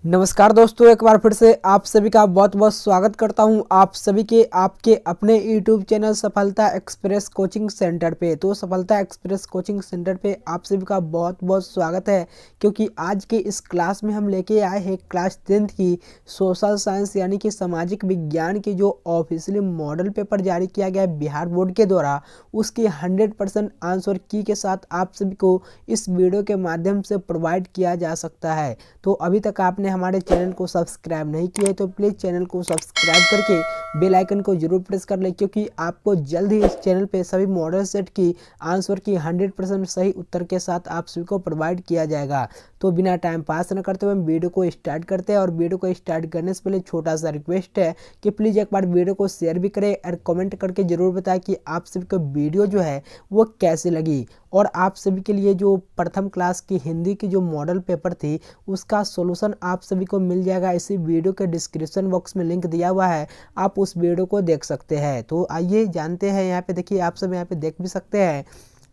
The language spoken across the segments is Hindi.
नमस्कार दोस्तों, एक बार फिर से आप सभी का बहुत बहुत स्वागत करता हूं आप सभी के आपके अपने YouTube चैनल सफलता एक्सप्रेस कोचिंग सेंटर पे। तो सफलता एक्सप्रेस कोचिंग सेंटर पे आप सभी का बहुत बहुत स्वागत है, क्योंकि आज के इस क्लास में हम लेके आए हैं क्लास 10th की सोशल साइंस यानी कि सामाजिक विज्ञान की जो ऑफिशियली मॉडल पेपर जारी किया गया है बिहार बोर्ड के द्वारा, उसकी 100% आंसर की के साथ आप सभी को इस वीडियो के माध्यम से प्रोवाइड किया जा सकता है। तो अभी तक आपने हमारे चैनल को सब्सक्राइब नहीं किया है तो प्लीज़ चैनल को सब्सक्राइब करके बेल आइकन को जरूर प्रेस कर लें, क्योंकि आपको जल्द ही इस चैनल पे सभी मॉडल सेट की आंसर की 100% सही उत्तर के साथ आप सभी को प्रोवाइड किया जाएगा। तो बिना टाइम पास न करते हुए हम वीडियो को स्टार्ट करते हैं। और वीडियो को स्टार्ट करने से पहले छोटा सा रिक्वेस्ट है कि प्लीज़ एक बार वीडियो को शेयर भी करें और कमेंट करके ज़रूर बताएं कि आप सभी को वीडियो जो है वो कैसी लगी। और आप सभी के लिए जो प्रथम क्लास की हिंदी की जो मॉडल पेपर थी उसका सॉल्यूशन आप सभी को मिल जाएगा। इसी वीडियो के डिस्क्रिप्शन बॉक्स में लिंक दिया हुआ है, आप उस वीडियो को देख सकते हैं। तो आइए जानते हैं, यहाँ पे देखिए आप सब यहाँ पे देख भी सकते हैं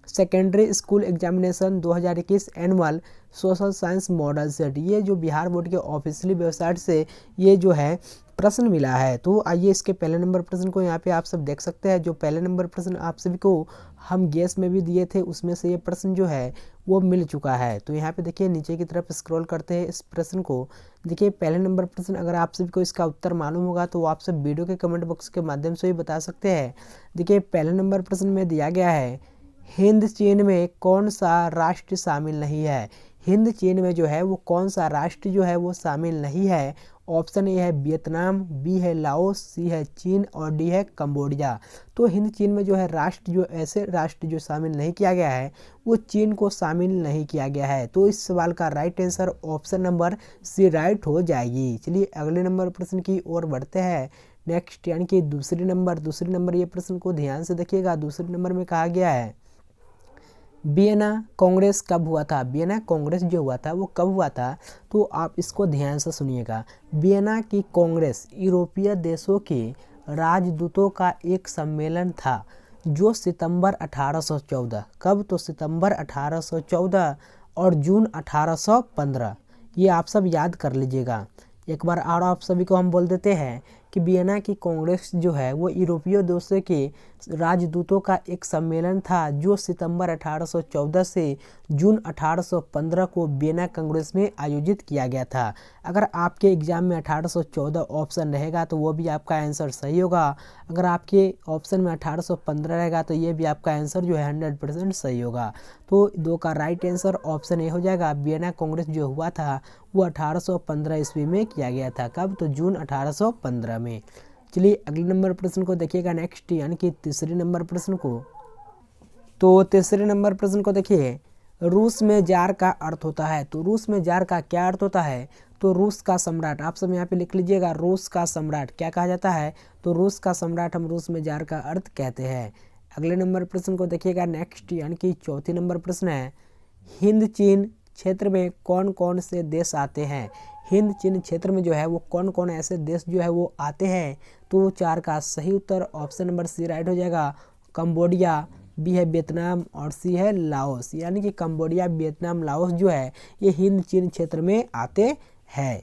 secondary school examination 2021 annual social science model set. ये जो बिहार बोर्ड के ऑफिशियली वेबसाइट से ये जो है प्रश्न मिला है। तो आइए इसके पहले नंबर प्रश्न को यहाँ पे आप सब देख सकते हैं। जो पहले नंबर प्रश्न आप सभी को हम गेस में भी दिए थे उसमें से ये प्रश्न जो है वो मिल चुका है। तो यहाँ पे देखिए नीचे की तरफ स्क्रॉल करते हैं इस प्रश्न को। देखिए पहले नंबर प्रश्न अगर आप सभी को इसका उत्तर मालूम होगा तो आप सब वीडियो के कमेंट बॉक्स के माध्यम से भी बता सकते हैं। देखिए पहले नंबर प्रश्न में दिया गया है, हिंद चीन में कौन सा राष्ट्र शामिल नहीं है। हिंद चीन में जो है वो कौन सा राष्ट्र जो है वो शामिल नहीं है। ऑप्शन ए है वियतनाम, बी है लाओस, सी है चीन और डी है कंबोडिया। तो हिंद चीन में जो है राष्ट्र जो ऐसे राष्ट्र जो शामिल नहीं किया गया है वो चीन को शामिल नहीं किया गया है। तो इस सवाल का right answer option number C right हो जाएगी। चलिए अगले नंबर प्रश्न की ओर बढ़ते हैं। नेक्स्ट यानी कि दूसरे नंबर ये प्रश्न को ध्यान से देखिएगा। दूसरे नंबर में कहा गया है वियना कांग्रेस कब हुआ था। वियना कांग्रेस जो हुआ था वो कब हुआ था, तो आप इसको ध्यान से सुनिएगा। वियना की कांग्रेस यूरोपीय देशों के राजदूतों का एक सम्मेलन था जो सितंबर 1814, कब, तो सितंबर 1814 और जून 1815, ये आप सब याद कर लीजिएगा। एक बार और आप सभी को हम बोल देते हैं कि वियना की कांग्रेस जो है वो यूरोपीय देशों के राजदूतों का एक सम्मेलन था जो सितंबर 1814 से जून 1815 को वियना कांग्रेस में आयोजित किया गया था। अगर आपके एग्जाम में 1814 ऑप्शन रहेगा तो वो भी आपका आंसर सही होगा। अगर आपके ऑप्शन में 1815 रहेगा तो ये भी आपका आंसर जो है 100% सही होगा। तो दो का राइट आंसर ऑप्शन ए हो जाएगा। वियना कांग्रेस जो हुआ था वो 1815 ईस्वी में किया गया था। कब, तो जून 1815 में। चलिए अगले नंबर प्रश्न को देखिएगा। नेक्स्ट यानी कि तीसरे नंबर प्रश्न को। तो तीसरे नंबर प्रश्न को देखिए, रूस में जार का अर्थ होता है। तो रूस में जार का क्या अर्थ होता है, तो रूस का सम्राट। आप सब यहाँ पे लिख लीजिएगा, रूस का सम्राट क्या कहा जाता है, तो रूस का सम्राट हम रूस में जार का अर्थ कहते हैं। अगले नंबर प्रश्न को देखिएगा। नेक्स्ट यानी कि चौथी नंबर प्रश्न है, हिंद चीन क्षेत्र में कौन कौन से देश आते हैं। हिंद चीन क्षेत्र में जो है वो कौन कौन ऐसे देश जो है वो आते हैं, तो 4 का सही उत्तर ऑप्शन नंबर सी राइट हो जाएगा। कंबोडिया, बी है वियतनाम और सी है लाओस। यानी कि कंबोडिया, वियतनाम, लाओस जो है ये हिंद चीन क्षेत्र में आते हैं।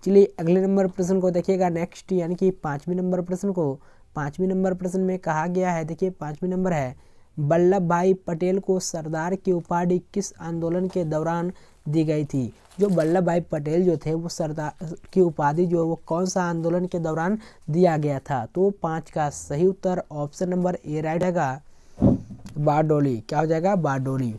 चलिए अगले नंबर प्रश्न को देखिएगा। नेक्स्ट यानी कि पाँचवीं नंबर प्रश्न को। पाँचवीं नंबर प्रश्न में कहा गया है, देखिए पाँचवीं नंबर है, वल्लभ भाई पटेल को सरदार की उपाधि किस आंदोलन के दौरान दी गई थी। जो वल्लभ भाई पटेल जो थे वो सरदार की उपाधि जो है वो कौन सा आंदोलन के दौरान दिया गया था, तो 5 का सही उत्तर ऑप्शन नंबर ए राइट है, बारडोली। क्या हो जाएगा, बारडोली।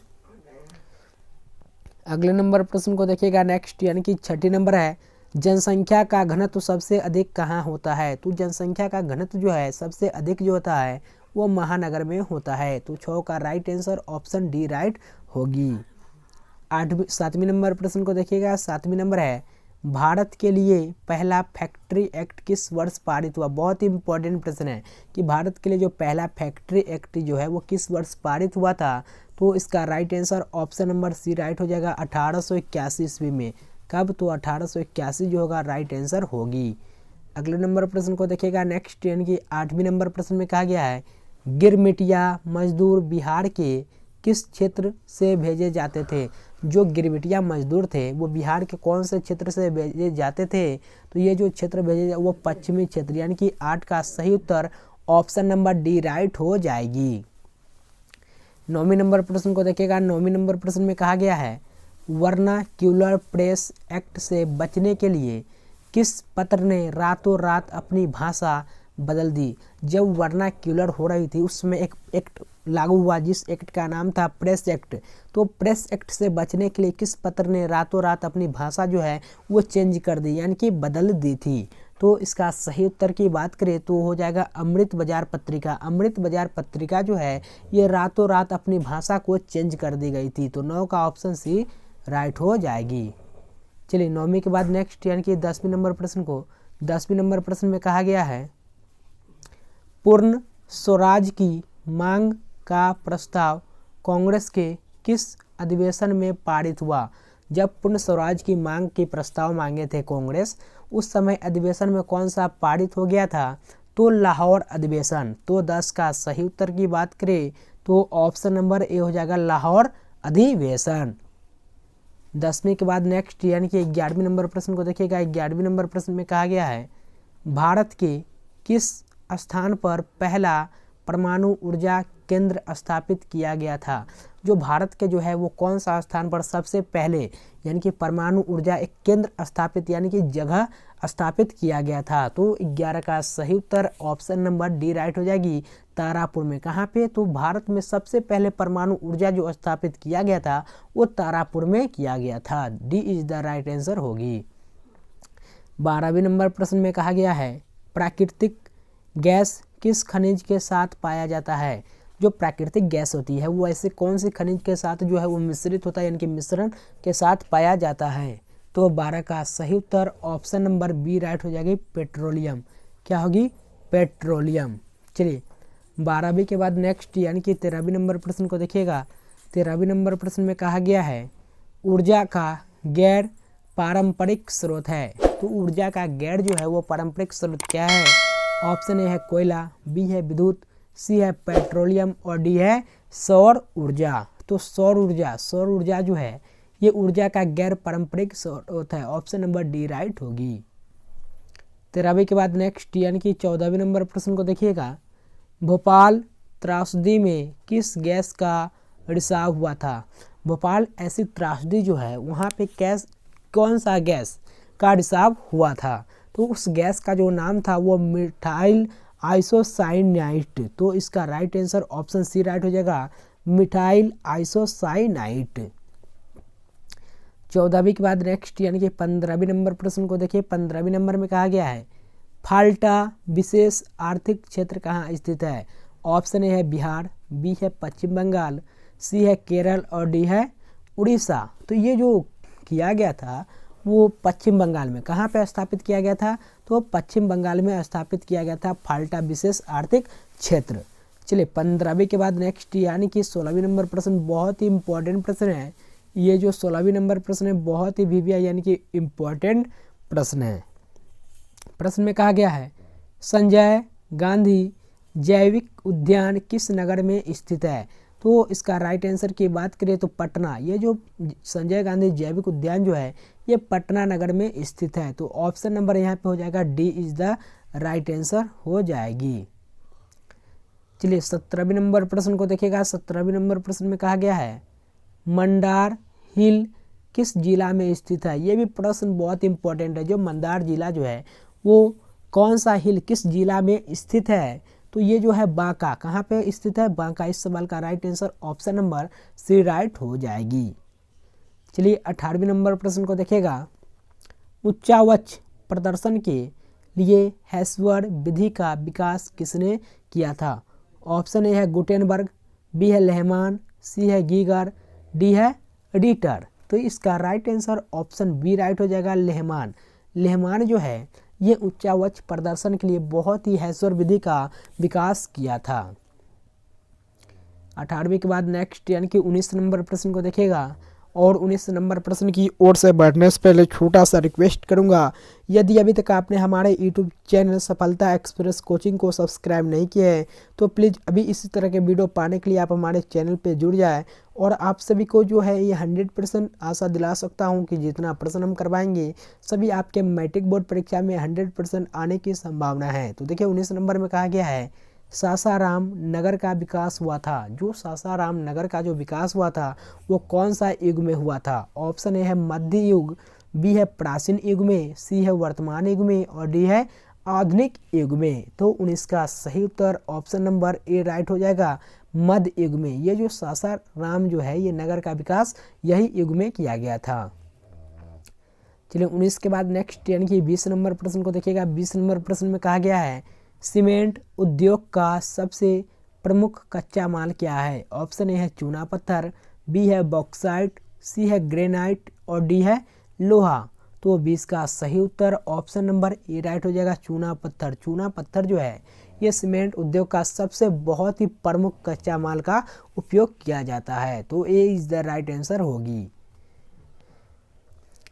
अगले नंबर प्रश्न को देखिएगा। नेक्स्ट यानी कि छठी नंबर है, जनसंख्या का घनत्व सबसे अधिक कहाँ होता है। तो जनसंख्या का घनत्व जो है सबसे अधिक जो होता है वो महानगर में होता है। तो 6 का right answer option D right होगी। सातवीं नंबर प्रश्न को देखिएगा। सातवीं नंबर है, भारत के लिए पहला फैक्ट्री एक्ट किस वर्ष पारित हुआ। बहुत ही इंपॉर्टेंट प्रश्न है कि भारत के लिए जो पहला फैक्ट्री एक्ट जो है वो किस वर्ष पारित हुआ था, तो इसका right answer option number C right हो जाएगा 1881 ईस्वी में। कब, तो 1881 जो होगा राइट आंसर होगी। अगले नंबर प्रश्न को देखिएगा। नेक्स्ट यानी कि 8वीं नंबर प्रश्न में कहा गया है, गिरमिटिया मजदूर बिहार के किस क्षेत्र से भेजे जाते थे? जो गिरमिटिया मजदूर थे वो बिहार के कौन से क्षेत्र से भेजे जाते थे? तो ये जो क्षेत्र भेजे वो पश्चिमी क्षेत्र, यानी कि 8 का सही उत्तर ऑप्शन नंबर डी राइट हो जाएगी। 9वें नंबर प्रश्न को देखिएगा। 9वें नंबर प्रश्न में कहा गया है वर्नाक्यूलर प्रेस एक्ट से बचने के लिए किस पत्र ने रातों रात अपनी भाषा बदल दी? जब वर्नाक्यूलर हो रही थी उसमें एक एक्ट लागू हुआ जिस एक्ट का नाम था प्रेस एक्ट। तो प्रेस एक्ट से बचने के लिए किस पत्र ने रातों रात अपनी भाषा जो है वो चेंज कर दी, यानी कि बदल दी थी? तो इसका सही उत्तर की बात करें तो हो जाएगा अमृत बाजार पत्रिका। अमृत बाजार पत्रिका जो है ये रातों रात अपनी भाषा को चेंज कर दी गई थी। तो 9 का ऑप्शन सी राइट हो जाएगी। चलिए 9वीं के बाद नेक्स्ट यानी कि 10वें नंबर प्रश्न को 10वें नंबर प्रश्न में कहा गया है पूर्ण स्वराज की मांग का प्रस्ताव कांग्रेस के किस अधिवेशन में पारित हुआ? जब पूर्ण स्वराज की मांग के प्रस्ताव मांगे थे कांग्रेस उस समय अधिवेशन में कौन सा पारित हो गया था? तो लाहौर अधिवेशन। तो 10 का सही उत्तर की बात करें तो ऑप्शन नंबर ए हो जाएगा लाहौर अधिवेशन। 10वीं के बाद नेक्स्ट यानी कि 11वें नंबर प्रश्न को देखिएगा। 11वें नंबर प्रश्न में कहा गया है भारत के किस स्थान पर पहला परमाणु ऊर्जा केंद्र स्थापित किया गया था? जो भारत के जो है वो कौन सा स्थान पर सबसे पहले यानी कि परमाणु ऊर्जा एक केंद्र स्थापित यानी कि जगह स्थापित किया गया था? तो 11 का सही उत्तर ऑप्शन नंबर डी राइट हो जाएगी तारापुर में। कहाँ पे? तो भारत में सबसे पहले परमाणु ऊर्जा जो स्थापित किया गया था वो तारापुर में किया गया था। D is the right answer होगी। 12वें नंबर प्रश्न में कहा गया है प्राकृतिक गैस किस खनिज के साथ पाया जाता है? जो प्राकृतिक गैस होती है वो ऐसे कौन से खनिज के साथ जो है वो मिश्रित होता है यानी कि मिश्रण के साथ पाया जाता है? तो 12 का सही उत्तर ऑप्शन नंबर बी राइट हो जाएगी पेट्रोलियम। क्या होगी? पेट्रोलियम। चलिए 12वीं के बाद नेक्स्ट यानी कि 13वीं नंबर प्रश्न को देखिएगा। 13वीं नंबर प्रश्न में कहा गया है ऊर्जा का गैर पारंपरिक स्रोत है। तो ऊर्जा का गैर जो है वो पारंपरिक स्रोत क्या है? ऑप्शन ए है कोयला, बी है विद्युत, सी है पेट्रोलियम और डी है सौर ऊर्जा। तो सौर ऊर्जा जो है ये ऊर्जा का गैर पारंपरिक स्रोत है। ऑप्शन नंबर डी राइट होगी। 13वीं के बाद नेक्स्ट यानी कि 14वें नंबर प्रश्न को देखिएगा भोपाल त्रासदी में किस गैस का रिसाव हुआ था? भोपाल ऐसी त्रासदी जो है वहाँ पे कौन सा गैस का रिसाव हुआ था? तो उस गैस का जो नाम था वो मिथाइल आइसोसाइनाइट। तो इसका right answer option C right हो जाएगा मिथाइल आइसोसाइनाइट। 14वीं के बाद नेक्स्ट यानी कि 15वीं नंबर प्रश्न को देखिए। 15वीं नंबर में कहा गया है फाल्टा विशेष आर्थिक क्षेत्र कहाँ स्थित है? ऑप्शन ए है बिहार, बी है पश्चिम बंगाल, सी है केरल और डी है उड़ीसा। तो ये जो किया गया था वो पश्चिम बंगाल में। कहाँ पे स्थापित किया गया था? तो पश्चिम बंगाल में स्थापित किया गया था फाल्टा विशेष आर्थिक क्षेत्र। चलिए 15वीं के बाद नेक्स्ट यानी कि 16वीं नंबर प्रश्न बहुत ही इंपॉर्टेंट प्रश्न है। ये जो 16वीं नंबर प्रश्न है बहुत ही वीवीआई यानी कि इम्पोर्टेंट प्रश्न है। प्रश्न में कहा गया है संजय गांधी जैविक उद्यान किस नगर में स्थित है? तो इसका राइट आंसर की बात करें तो पटना। ये जो संजय गांधी जैविक उद्यान जो है ये पटना नगर में स्थित है। तो ऑप्शन नंबर यहाँ पे हो जाएगा D is the right answer हो जाएगी। चलिए 17वीं नंबर प्रश्न को देखिएगा। 17वीं नंबर प्रश्न में कहा गया है मंदार हिल किस जिला में स्थित है? ये भी प्रश्न बहुत इंपॉर्टेंट है। जो मंदार जिला जो है वो कौन सा हिल किस जिला में स्थित है? तो ये जो है बांका। कहाँ पे स्थित है? बांका। इस सवाल का right answer option number C right हो जाएगी। चलिए 18वीं नंबर प्रश्न को देखिएगा उच्चावच प्रदर्शन के लिए हैशवर्ड विधि का विकास किसने किया था? ऑप्शन ए है गुटेनबर्ग, बी है लेहमान, सी है गीगर, डी है एडिटर। तो इसका right answer option B right हो जाएगा लेहमान। लेहमान जो है ये उच्चावच प्रदर्शन के लिए बहुत ही हैशवर्ड विधि का विकास किया था। 18वीं के बाद नेक्स्ट यानी कि 19 नंबर प्रश्न को देखिएगा और 19 नंबर प्रश्न की ओर से बढ़ने से पहले छोटा सा रिक्वेस्ट करूंगा, यदि अभी तक आपने हमारे यूट्यूब चैनल सफलता एक्सप्रेस कोचिंग को सब्सक्राइब नहीं किया है तो प्लीज़ अभी इसी तरह के वीडियो पाने के लिए आप हमारे चैनल पे जुड़ जाए। और आप सभी को जो है ये 100% आशा दिला सकता हूँ कि जितना प्रश्न हम करवाएंगे सभी आपके मैट्रिक बोर्ड परीक्षा में 100% आने की संभावना है। तो देखिए 19 नंबर में कहा गया है सासाराम नगर का विकास हुआ था। जो सासाराम नगर का जो विकास हुआ था वो कौन सा युग में हुआ था? ऑप्शन ए है मध्य युग, बी है प्राचीन युग में, सी है वर्तमान युग में और डी है आधुनिक युग में। तो 19 का सही उत्तर ऑप्शन नंबर ए राइट हो जाएगा, मध्य युग में। ये जो सासाराम जो है ये नगर का विकास यही युग में किया गया था। चलिए 19 के बाद नेक्स्ट यानी कि 20 नंबर प्रश्न को देखिएगा। 20 नंबर प्रश्न में कहा गया है सीमेंट उद्योग का सबसे प्रमुख कच्चा माल क्या है? ऑप्शन ए है चूना पत्थर, बी है बॉक्साइट, सी है ग्रेनाइट और डी है लोहा। तो 20 का सही उत्तर ऑप्शन नंबर ए राइट हो जाएगा, चूना पत्थर। चूना पत्थर जो है ये सीमेंट उद्योग का सबसे बहुत ही प्रमुख कच्चा माल का उपयोग किया जाता है। तो ए इज द राइट आंसर होगी।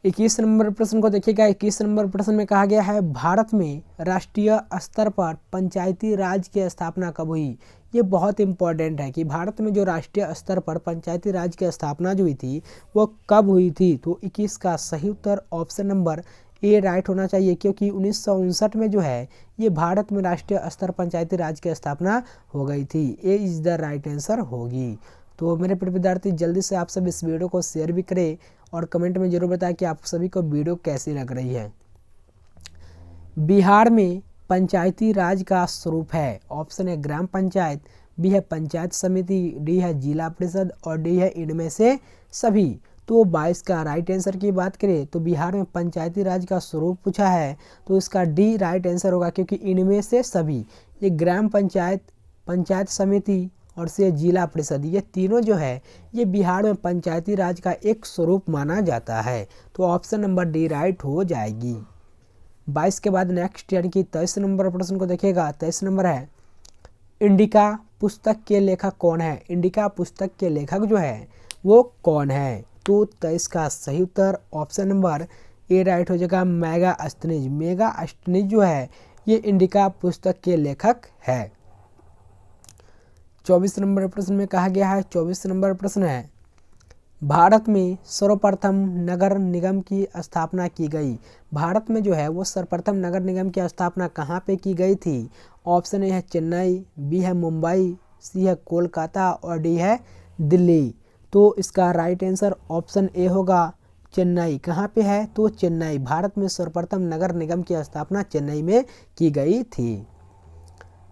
21 नंबर प्रश्न को देखिएगा। 21 नंबर प्रश्न में कहा गया है भारत में राष्ट्रीय स्तर पर पंचायती राज की स्थापना कब हुई? ये बहुत इंपॉर्टेंट है कि भारत में जो राष्ट्रीय स्तर पर पंचायती राज की स्थापना जो हुई थी वो कब हुई थी? तो 21 का सही उत्तर ऑप्शन नंबर ए राइट होना चाहिए, क्योंकि 1959 में जो है ये भारत में राष्ट्रीय स्तर पंचायती राज की स्थापना हो गई थी। ए इज द राइट आंसर होगी। तो मेरे प्रिय विद्यार्थी जल्दी से आप सब इस वीडियो को शेयर भी करें और कमेंट में जरूर बताएं कि आप सभी को वीडियो कैसी लग रही है। बिहार में पंचायती राज का स्वरूप है। ऑप्शन है ग्राम पंचायत, बी है पंचायत समिति, डी है जिला परिषद और डी है इनमें से सभी। तो 22 का राइट आंसर की बात करें तो बिहार में पंचायती राज का स्वरूप पूछा है तो इसका डी राइट आंसर होगा, क्योंकि इनमें से सभी ये ग्राम पंचायत, पंचायत समिति और से जिला परिषद ये तीनों जो है ये बिहार में पंचायती राज का एक स्वरूप माना जाता है। तो ऑप्शन नंबर डी राइट हो जाएगी। 22 के बाद नेक्स्ट यानी कि 23 नंबर प्रश्न को देखिएगा। 23 नंबर है इंडिका पुस्तक के लेखक कौन है? इंडिका पुस्तक के लेखक जो है वो कौन है? तो 23 का सही उत्तर ऑप्शन नंबर ए राइट हो जाएगा, मेगास्थनीज। मेगास्थनीज जो है ये इंडिका पुस्तक के लेखक है। 24 नंबर प्रश्न में कहा गया है। 24 नंबर प्रश्न है भारत में सर्वप्रथम नगर निगम की स्थापना की गई। भारत में जो है वो सर्वप्रथम नगर निगम की स्थापना कहाँ पे की गई थी? ऑप्शन ए है चेन्नई, बी है मुंबई, सी है कोलकाता और डी है दिल्ली। तो इसका राइट आंसर ऑप्शन ए होगा, चेन्नई। कहाँ पे है? तो चेन्नई। भारत में सर्वप्रथम नगर निगम की स्थापना चेन्नई में की गई थी।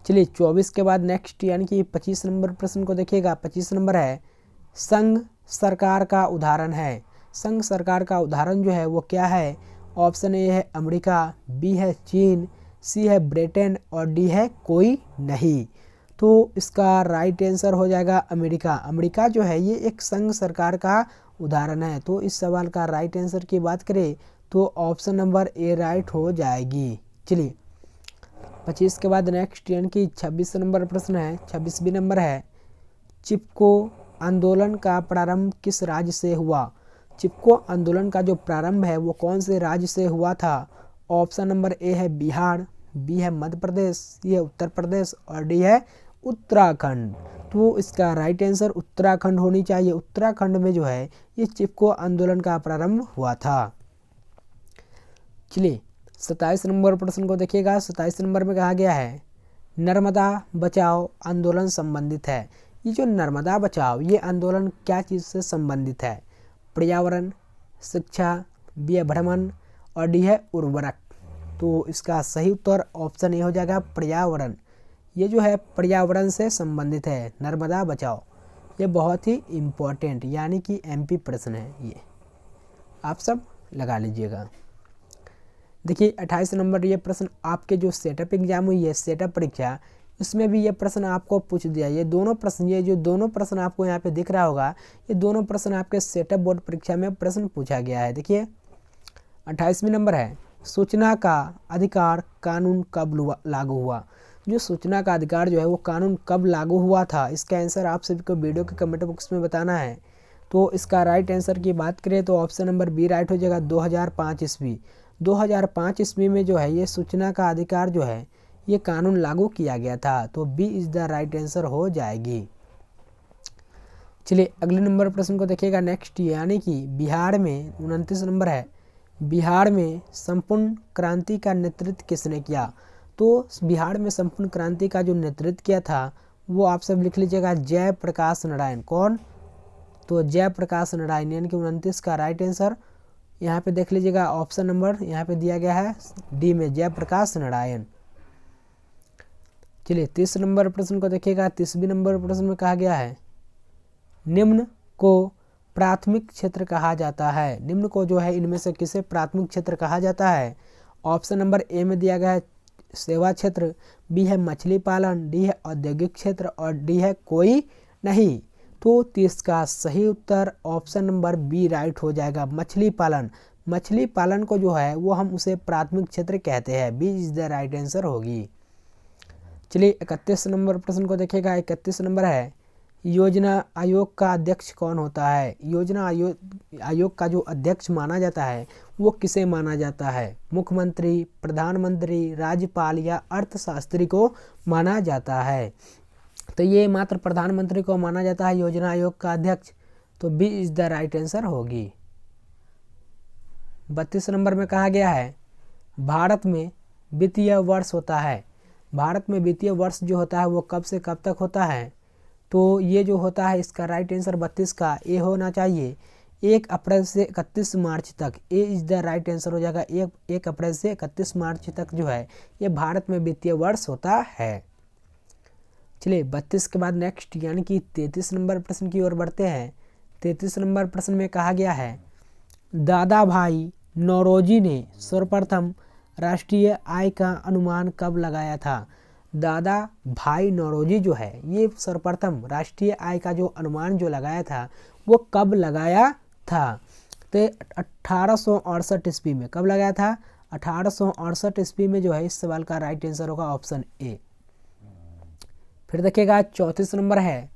चलिए 24 के बाद नेक्स्ट यानी कि 25 नंबर प्रश्न को देखिएगा। 25 नंबर है संघ सरकार का उदाहरण है। संघ सरकार का उदाहरण जो है वो क्या है? ऑप्शन ए है अमेरिका, बी है चीन, सी है ब्रिटेन और डी है कोई नहीं। तो इसका राइट आंसर हो जाएगा अमेरिका। अमेरिका जो है ये एक संघ सरकार का उदाहरण है। तो इस सवाल का राइट आंसर की बात करें तो ऑप्शन नंबर ए राइट हो जाएगी। चलिए 25 के बाद नेक्स्ट यानी कि 26 नंबर प्रश्न है। 26 नंबर है चिपको आंदोलन का प्रारंभ किस राज्य से हुआ? चिपको आंदोलन का जो प्रारंभ है वो कौन से राज्य से हुआ था? ऑप्शन नंबर ए है बिहार, बी है मध्य प्रदेश, सी है उत्तर प्रदेश और डी है उत्तराखंड। तो इसका राइट आंसर उत्तराखंड होनी चाहिए। उत्तराखंड में जो है ये चिपको आंदोलन का प्रारंभ हुआ था। चलिए 27 नंबर प्रश्न को देखिएगा। 27 नंबर में कहा गया है नर्मदा बचाओ आंदोलन संबंधित है। ये जो नर्मदा बचाओ ये आंदोलन क्या चीज़ से संबंधित है? पर्यावरण, शिक्षा, बी है भ्रमण और डी है उर्वरक। तो इसका सही उत्तर ऑप्शन ए हो जाएगा पर्यावरण। ये जो है पर्यावरण से संबंधित है नर्मदा बचाओ। ये बहुत ही इम्पोर्टेंट यानी कि एमपी प्रश्न है, ये आप सब लगा लीजिएगा। देखिए 28 नंबर ये प्रश्न आपके जो सेटअप एग्जाम हुई है, सेटअप परीक्षा, इसमें भी ये प्रश्न आपको पूछ दिया। ये दोनों प्रश्न, ये जो दोनों प्रश्न आपको यहाँ पे दिख रहा होगा, ये दोनों प्रश्न आपके सेटअप बोर्ड परीक्षा में प्रश्न पूछा गया है। देखिए 28वें नंबर है सूचना का अधिकार कानून कब लागू हुआ? जो सूचना का अधिकार जो है वो कानून कब लागू हुआ था? इसका आंसर आप सभी को वीडियो के कमेंट बॉक्स में बताना है। तो इसका राइट आंसर की बात करें तो ऑप्शन नंबर बी राइट हो जाएगा 2005 ईस्वी। 2005 ईस्वी में जो है ये सूचना का अधिकार जो है ये कानून लागू किया गया था, तो B is the right answer हो जाएगी। चलिए अगले नंबर प्रश्न को देखिएगा नेक्स्ट, यानी कि बिहार में 29 नंबर है, बिहार में संपूर्ण क्रांति का नेतृत्व किसने किया? तो बिहार में संपूर्ण क्रांति का जो नेतृत्व किया था वो आप सब लिख लीजिएगा जयप्रकाश नारायण। कौन? तो जयप्रकाश नारायण, यानी कि 29 का राइट आंसर यहाँ पे देख लीजिएगा, ऑप्शन नंबर यहाँ पे दिया गया है डी में जयप्रकाश नारायण। चलिए 30 नंबर प्रश्न को देखिएगा। 30वें नंबर प्रश्न में कहा गया है निम्न को प्राथमिक क्षेत्र कहा जाता है। निम्न को जो है इनमें से किसे प्राथमिक क्षेत्र कहा जाता है? ऑप्शन नंबर ए में दिया गया है सेवा क्षेत्र, बी है मछली पालन, डी है औद्योगिक क्षेत्र और डी है कोई नहीं। तो 30 का सही उत्तर ऑप्शन नंबर बी राइट हो जाएगा, मछली पालन। मछली पालन को जो है वो हम उसे प्राथमिक क्षेत्र कहते हैं, B is the right answer होगी। चलिए 31 नंबर प्रश्न को देखिएगा। 31 नंबर है योजना आयोग का अध्यक्ष कौन होता है? योजना आयोग का जो अध्यक्ष माना जाता है वो किसे माना जाता है? मुख्यमंत्री, प्रधानमंत्री, राज्यपाल या अर्थशास्त्री को माना जाता है? तो ये मात्र प्रधानमंत्री को माना जाता है योजना आयोग का अध्यक्ष, तो B is the right answer होगी। 32 नंबर में कहा गया है भारत में वित्तीय वर्ष होता है। भारत में वित्तीय वर्ष जो होता है वो कब से कब तक होता है? तो ये जो होता है इसका राइट आंसर 32 का ए होना चाहिए, 1 अप्रैल से 31 मार्च तक। ए इज द राइट आंसर हो जाएगा। 1 अप्रैल से 31 मार्च तक जो है ये भारत में वित्तीय वर्ष होता है। चलिए 32 के बाद नेक्स्ट यानी कि 33 नंबर प्रश्न की ओर बढ़ते हैं। 33 नंबर प्रश्न में कहा गया है दादा भाई नौरोजी ने सर्वप्रथम राष्ट्रीय आय का अनुमान कब लगाया था? दादा भाई नौरोजी जो है ये सर्वप्रथम राष्ट्रीय आय का जो अनुमान जो लगाया था वो कब लगाया था? तो 1868 ईस्वी में। कब लगाया था? 1868 ईस्वी में जो है इस सवाल का राइट आंसर होगा ऑप्शन ए। फिर देखिएगा 34 नंबर है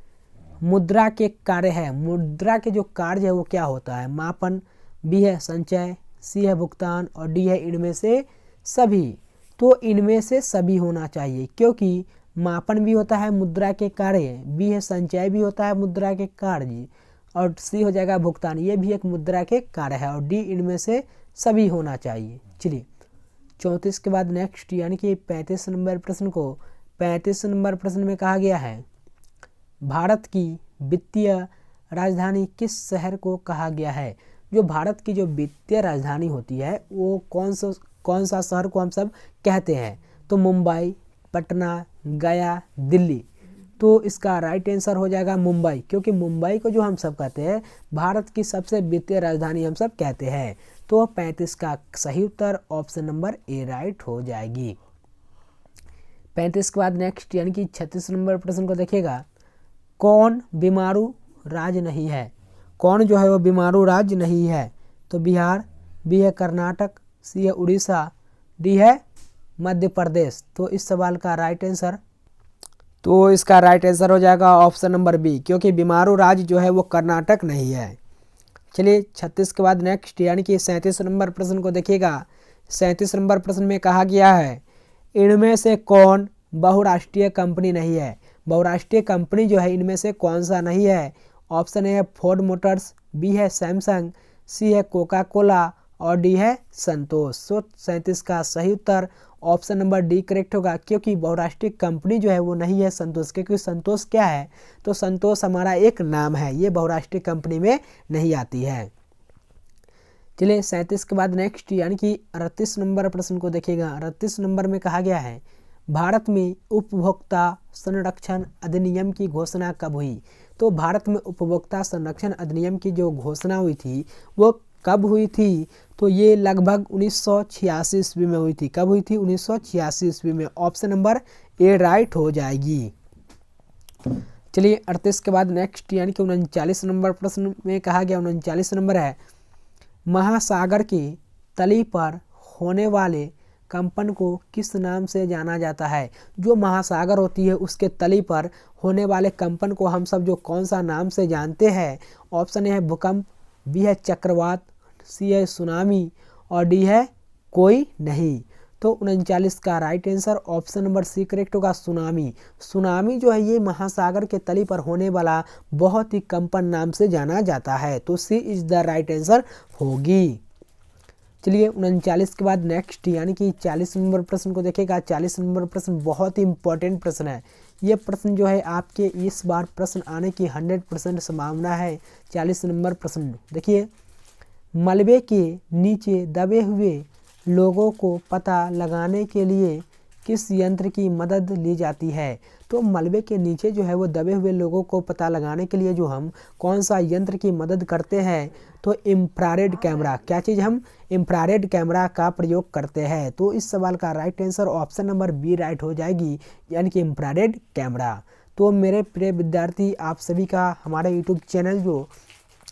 मुद्रा के कार्य है। मुद्रा के जो कार्य है वो क्या होता है? मापन, बी है संचय, सी है भुगतान और डी है इनमें से सभी। तो इनमें से सभी होना चाहिए क्योंकि मापन भी होता है मुद्रा के कार्य, बी है संचय भी होता है मुद्रा के कार्य और सी हो जाएगा भुगतान, ये भी एक मुद्रा के कार्य है और डी इनमें से सभी होना चाहिए। चलिए 34 के बाद नेक्स्ट यानी कि 35 नंबर प्रश्न को 35 नंबर प्रश्न में कहा गया है भारत की वित्तीय राजधानी किस शहर को कहा गया है? जो भारत की जो वित्तीय राजधानी होती है वो कौन सा शहर को हम सब कहते हैं? तो मुंबई, पटना, गया, दिल्ली। तो इसका राइट आंसर हो जाएगा मुंबई, क्योंकि मुंबई को जो हम सब कहते हैं भारत की सबसे वित्तीय राजधानी हम सब कहते हैं। तो 35 का सही उत्तर ऑप्शन नंबर ए राइट हो जाएगी। 35 के बाद नेक्स्ट यानी कि 36 नंबर प्रश्न को देखिएगा कौन बीमारू राज्य नहीं है? कौन जो है वो बीमारू राज्य नहीं है? तो बिहार, बी है कर्नाटक, सी है उड़ीसा, डी है मध्य प्रदेश। तो इस सवाल का राइट आंसर, तो इसका राइट आंसर हो जाएगा ऑप्शन नंबर बी, क्योंकि बीमारू राज्य जो है वो कर्नाटक नहीं है। चलिए 36 के बाद नेक्स्ट यानी कि 37 नंबर प्रश्न को देखिएगा। 37 नंबर प्रश्न में कहा गया है इनमें से कौन बहुराष्ट्रीय कंपनी नहीं है? बहुराष्ट्रीय कंपनी जो है इनमें से कौन सा नहीं है? ऑप्शन ए है फोर्ड मोटर्स, बी है सैमसंग, सी है कोका कोला और डी है संतोष। सो 37 का सही उत्तर ऑप्शन नंबर डी करेक्ट होगा, क्योंकि बहुराष्ट्रीय कंपनी जो है वो नहीं है संतोष। क्योंकि संतोष क्या है? तो संतोष हमारा एक नाम है, ये बहुराष्ट्रीय कंपनी में नहीं आती है। चलिए 37 के बाद नेक्स्ट यानी कि 38 नंबर प्रश्न को देखिएगा। 38 नंबर में कहा गया है भारत में उपभोक्ता संरक्षण अधिनियम की घोषणा कब हुई? तो भारत में उपभोक्ता संरक्षण अधिनियम की जो घोषणा हुई थी वो कब हुई थी? तो ये लगभग 1986 ईस्वी में हुई थी। कब हुई थी? 1986 ईस्वी में। ऑप्शन नंबर ए राइट हो जाएगी। चलिए 38 के बाद नेक्स्ट यानी कि 39 नंबर प्रश्न में कहा गया 39 नंबर है महासागर की तली पर होने वाले कंपन को किस नाम से जाना जाता है? जो महासागर होती है उसके तली पर होने वाले कंपन को हम सब जो कौन सा नाम से जानते हैं? ऑप्शन ए है भूकंप, बी है चक्रवात, सी है सुनामी और डी है कोई नहीं। तो 39 का right answer option number C correct होगा, सुनामी। सुनामी जो है ये महासागर के तली पर होने वाला बहुत ही कंपन नाम से जाना जाता है, तो सी इज द राइट आंसर होगी। चलिए 39 के बाद नेक्स्ट यानी कि 40 नंबर प्रश्न को देखेगा। 40 नंबर प्रश्न बहुत ही इंपॉर्टेंट प्रश्न है। ये प्रश्न जो है आपके इस बार प्रश्न आने की 100% संभावना है। 40 नंबर प्रश्न देखिए, मलबे के नीचे दबे हुए लोगों को पता लगाने के लिए किस यंत्र की मदद ली जाती है? तो मलबे के नीचे जो है वो दबे हुए लोगों को पता लगाने के लिए जो हम कौन सा यंत्र की मदद करते हैं? तो इंफ्रारेड कैमरा। क्या चीज़? हम इंफ्रारेड कैमरा का प्रयोग करते हैं। तो इस सवाल का right answer option number B right हो जाएगी, यानी कि इंफ्रारेड कैमरा। तो मेरे प्रिय विद्यार्थी, आप सभी का हमारा यूट्यूब चैनल जो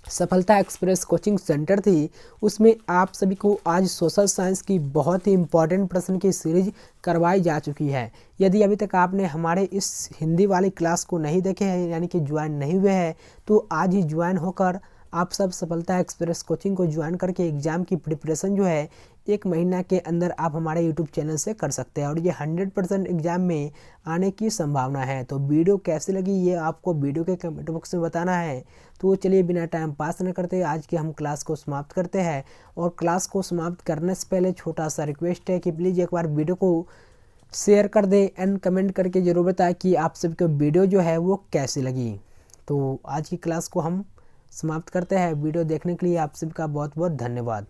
सफलता एक्सप्रेस कोचिंग सेंटर थी, उसमें आप सभी को आज सोशल साइंस की बहुत ही इंपॉर्टेंट प्रश्न की सीरीज करवाई जा चुकी है। यदि अभी तक आपने हमारे इस हिंदी वाली क्लास को नहीं देखे हैं, यानी कि ज्वाइन नहीं हुए हैं, तो आज ही ज्वाइन होकर आप सब सफलता एक्सप्रेस कोचिंग को ज्वाइन करके एग्ज़ाम की प्रिपरेशन जो है 1 महीना के अंदर आप हमारे यूट्यूब चैनल से कर सकते हैं और ये 100% एग्ज़ाम में आने की संभावना है। तो वीडियो कैसी लगी ये आपको वीडियो के कमेंट बॉक्स में बताना है। तो चलिए बिना टाइम पास न करते आज के हम क्लास को समाप्त करते हैं। और क्लास को समाप्त करने से पहले छोटा सा रिक्वेस्ट है कि प्लीज़ एक बार वीडियो को शेयर कर दें एंड कमेंट करके ज़रूर बताएं कि आप सबको वीडियो जो है वो कैसी लगी। तो आज की क्लास को हम समाप्त करते हैं। वीडियो देखने के लिए आप सभी का बहुत बहुत धन्यवाद।